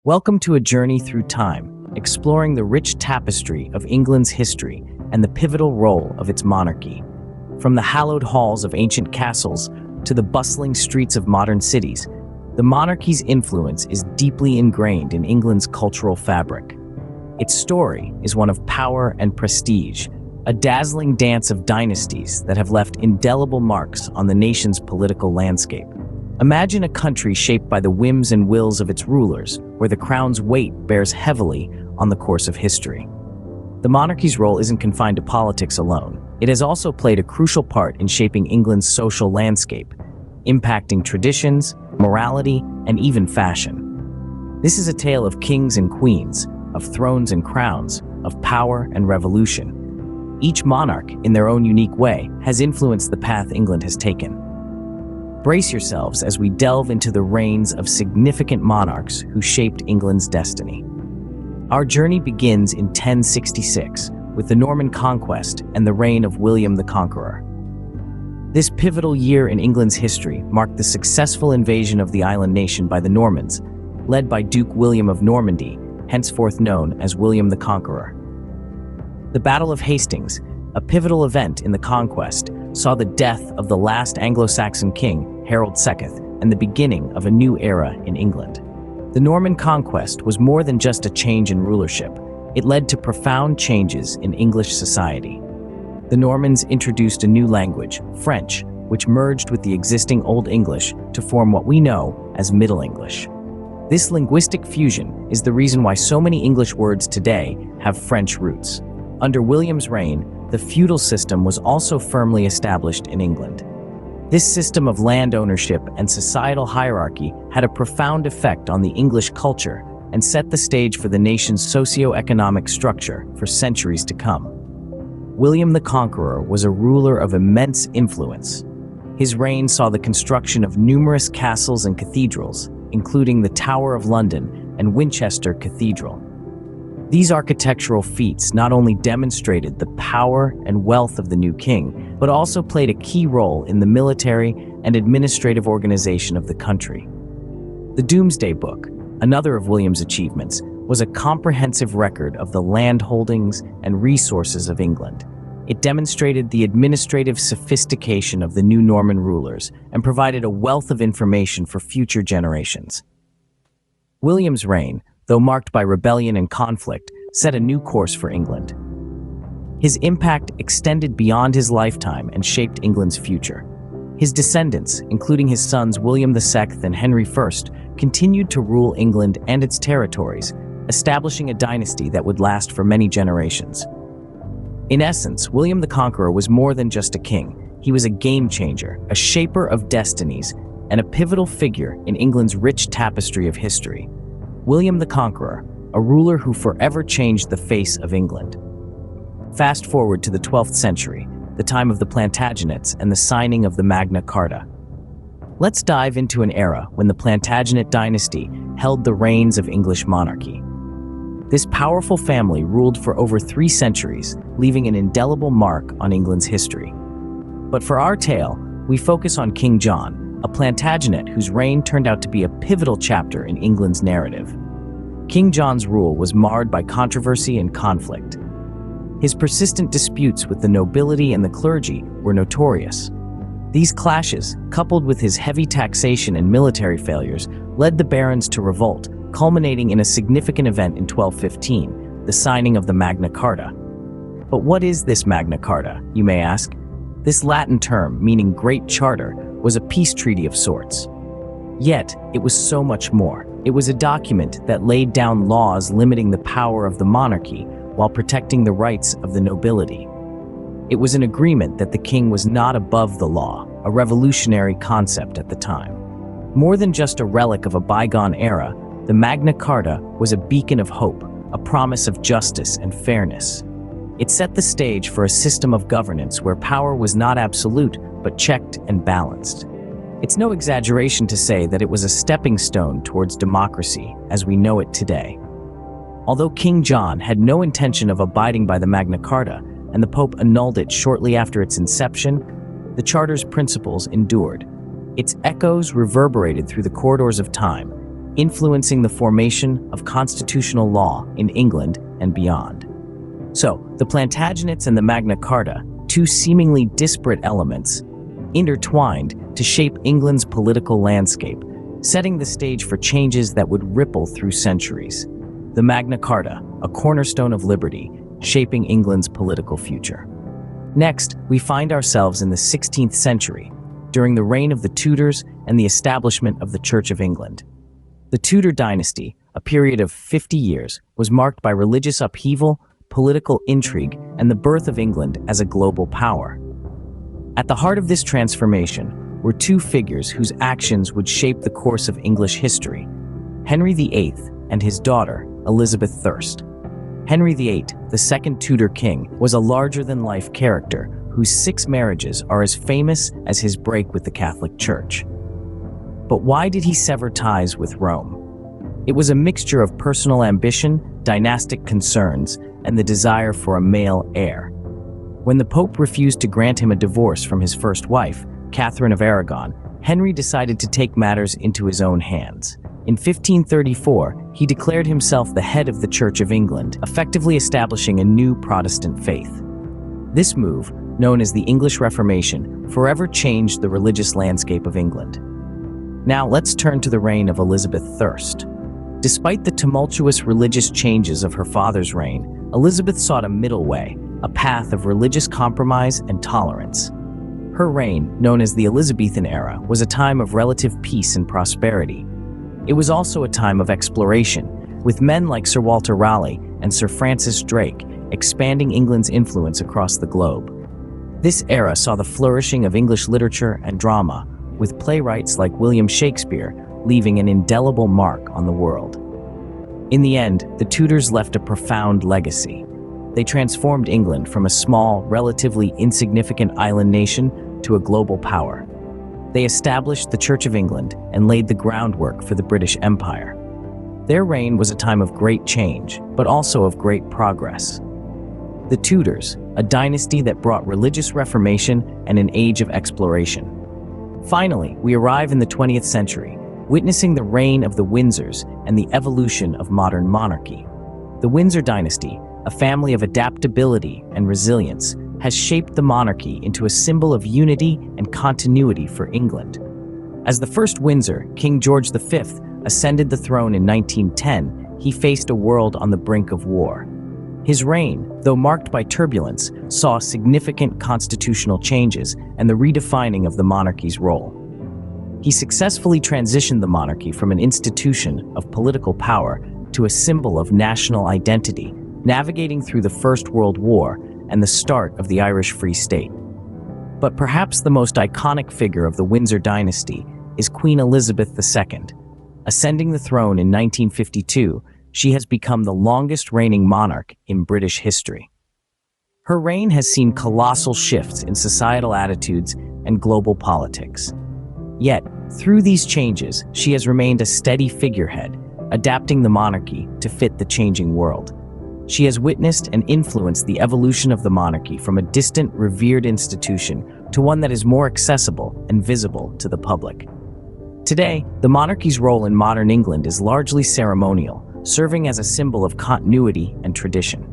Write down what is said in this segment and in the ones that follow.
Welcome to a journey through time, exploring the rich tapestry of England's history and the pivotal role of its monarchy. From the hallowed halls of ancient castles to the bustling streets of modern cities, the monarchy's influence is deeply ingrained in England's cultural fabric. Its story is one of power and prestige, a dazzling dance of dynasties that have left indelible marks on the nation's political landscape. Imagine a country shaped by the whims and wills of its rulers, where the crown's weight bears heavily on the course of history. The monarchy's role isn't confined to politics alone. It has also played a crucial part in shaping England's social landscape, impacting traditions, morality, and even fashion. This is a tale of kings and queens, of thrones and crowns, of power and revolution. Each monarch, in their own unique way, has influenced the path England has taken. Brace yourselves as we delve into the reigns of significant monarchs who shaped England's destiny. Our journey begins in 1066 with the Norman Conquest and the reign of William the Conqueror. This pivotal year in England's history marked the successful invasion of the island nation by the Normans, led by Duke William of Normandy, henceforth known as William the Conqueror. The Battle of Hastings, a pivotal event in the conquest, saw the death of the last Anglo-Saxon king, Harold II, and the beginning of a new era in England. The Norman Conquest was more than just a change in rulership. It led to profound changes in English society. The Normans introduced a new language, French, which merged with the existing Old English to form what we know as Middle English. This linguistic fusion is the reason why so many English words today have French roots. Under William's reign, the feudal system was also firmly established in England. This system of land ownership and societal hierarchy had a profound effect on the English culture and set the stage for the nation's socio-economic structure for centuries to come. William the Conqueror was a ruler of immense influence. His reign saw the construction of numerous castles and cathedrals, including the Tower of London and Winchester Cathedral. These architectural feats not only demonstrated the power and wealth of the new king, but also played a key role in the military and administrative organization of the country. The Domesday Book, another of William's achievements, was a comprehensive record of the land holdings and resources of England. It demonstrated the administrative sophistication of the new Norman rulers and provided a wealth of information for future generations. William's reign, though marked by rebellion and conflict, set a new course for England. His impact extended beyond his lifetime and shaped England's future. His descendants, including his sons William II and Henry I, continued to rule England and its territories, establishing a dynasty that would last for many generations. In essence, William the Conqueror was more than just a king. He was a game changer, a shaper of destinies, and a pivotal figure in England's rich tapestry of history. William the Conqueror, a ruler who forever changed the face of England. Fast forward to the 12th century, the time of the Plantagenets and the signing of the Magna Carta. Let's dive into an era when the Plantagenet dynasty held the reins of English monarchy. This powerful family ruled for over 3 centuries, leaving an indelible mark on England's history. But for our tale, we focus on King John, a Plantagenet whose reign turned out to be a pivotal chapter in England's narrative. King John's rule was marred by controversy and conflict. His persistent disputes with the nobility and the clergy were notorious. These clashes, coupled with his heavy taxation and military failures, led the barons to revolt, culminating in a significant event in 1215, the signing of the Magna Carta. But what is this Magna Carta, you may ask? This Latin term, meaning Great Charter, was a peace treaty of sorts. Yet, it was so much more. It was a document that laid down laws limiting the power of the monarchy while protecting the rights of the nobility. It was an agreement that the king was not above the law, a revolutionary concept at the time. More than just a relic of a bygone era, the Magna Carta was a beacon of hope, a promise of justice and fairness. It set the stage for a system of governance where power was not absolute, but checked and balanced. It's no exaggeration to say that it was a stepping stone towards democracy as we know it today. Although King John had no intention of abiding by the Magna Carta, and the Pope annulled it shortly after its inception, the Charter's principles endured. Its echoes reverberated through the corridors of time, influencing the formation of constitutional law in England and beyond. So, the Plantagenets and the Magna Carta, two seemingly disparate elements, intertwined to shape England's political landscape, setting the stage for changes that would ripple through centuries. The Magna Carta, a cornerstone of liberty, shaping England's political future. Next, we find ourselves in the 16th century, during the reign of the Tudors and the establishment of the Church of England. The Tudor dynasty, a period of 50 years, was marked by religious upheaval, political intrigue, and the birth of England as a global power. At the heart of this transformation were two figures whose actions would shape the course of English history: Henry VIII and his daughter, Elizabeth I. Henry VIII, the second Tudor king, was a larger-than-life character whose 6 marriages are as famous as his break with the Catholic Church. But why did he sever ties with Rome? It was a mixture of personal ambition, dynastic concerns, and the desire for a male heir. When the Pope refused to grant him a divorce from his first wife, Catherine of Aragon, Henry decided to take matters into his own hands. In 1534, he declared himself the head of the Church of England, effectively establishing a new Protestant faith. This move, known as the English Reformation, forever changed the religious landscape of England. Now let's turn to the reign of Elizabeth I. Despite the tumultuous religious changes of her father's reign, Elizabeth sought a middle way, a path of religious compromise and tolerance. Her reign, known as the Elizabethan era, was a time of relative peace and prosperity. It was also a time of exploration, with men like Sir Walter Raleigh and Sir Francis Drake expanding England's influence across the globe. This era saw the flourishing of English literature and drama, with playwrights like William Shakespeare leaving an indelible mark on the world. In the end, the Tudors left a profound legacy. They transformed England from a small, relatively insignificant island nation to a global power. They established the Church of England and laid the groundwork for the British Empire. Their reign was a time of great change, but also of great progress. The Tudors, a dynasty that brought religious reformation and an age of exploration. Finally, we arrive in the 20th century, witnessing the reign of the Windsors and the evolution of modern monarchy. The Windsor dynasty, a family of adaptability and resilience, has shaped the monarchy into a symbol of unity and continuity for England. As the first Windsor, King George V, ascended the throne in 1910, he faced a world on the brink of war. His reign, though marked by turbulence, saw significant constitutional changes and the redefining of the monarchy's role. He successfully transitioned the monarchy from an institution of political power to a symbol of national identity, navigating through the First World War and the start of the Irish Free State. But perhaps the most iconic figure of the Windsor dynasty is Queen Elizabeth II. Ascending the throne in 1952, she has become the longest reigning monarch in British history. Her reign has seen colossal shifts in societal attitudes and global politics. Yet, through these changes, she has remained a steady figurehead, adapting the monarchy to fit the changing world. She has witnessed and influenced the evolution of the monarchy from a distant, revered institution to one that is more accessible and visible to the public. Today, the monarchy's role in modern England is largely ceremonial, serving as a symbol of continuity and tradition.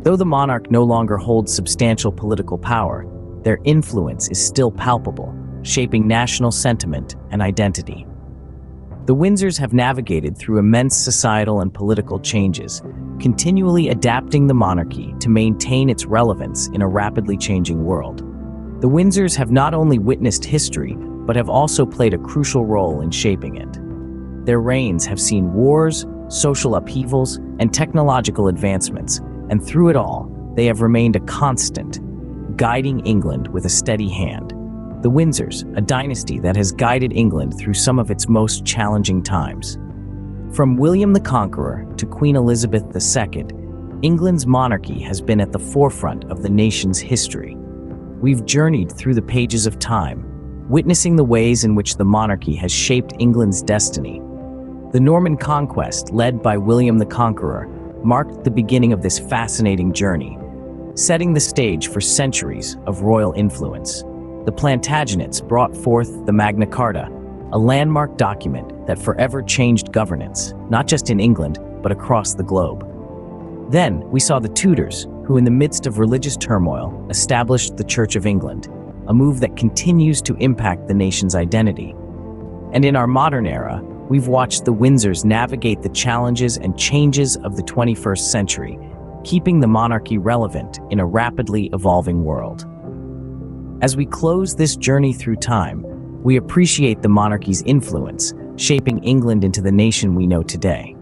Though the monarch no longer holds substantial political power, their influence is still palpable, shaping national sentiment and identity. The Windsors have navigated through immense societal and political changes, continually adapting the monarchy to maintain its relevance in a rapidly changing world. The Windsors have not only witnessed history, but have also played a crucial role in shaping it. Their reigns have seen wars, social upheavals, and technological advancements, and through it all, they have remained a constant, guiding England with a steady hand. The Windsors, a dynasty that has guided England through some of its most challenging times. From William the Conqueror to Queen Elizabeth II, England's monarchy has been at the forefront of the nation's history. We've journeyed through the pages of time, witnessing the ways in which the monarchy has shaped England's destiny. The Norman conquest, led by William the Conqueror, marked the beginning of this fascinating journey, setting the stage for centuries of royal influence. The Plantagenets brought forth the Magna Carta, a landmark document that forever changed governance, not just in England, but across the globe. Then we saw the Tudors, who in the midst of religious turmoil established the Church of England, a move that continues to impact the nation's identity. And in our modern era, we've watched the Windsors navigate the challenges and changes of the 21st century, keeping the monarchy relevant in a rapidly evolving world. As we close this journey through time, we appreciate the monarchy's influence, shaping England into the nation we know today.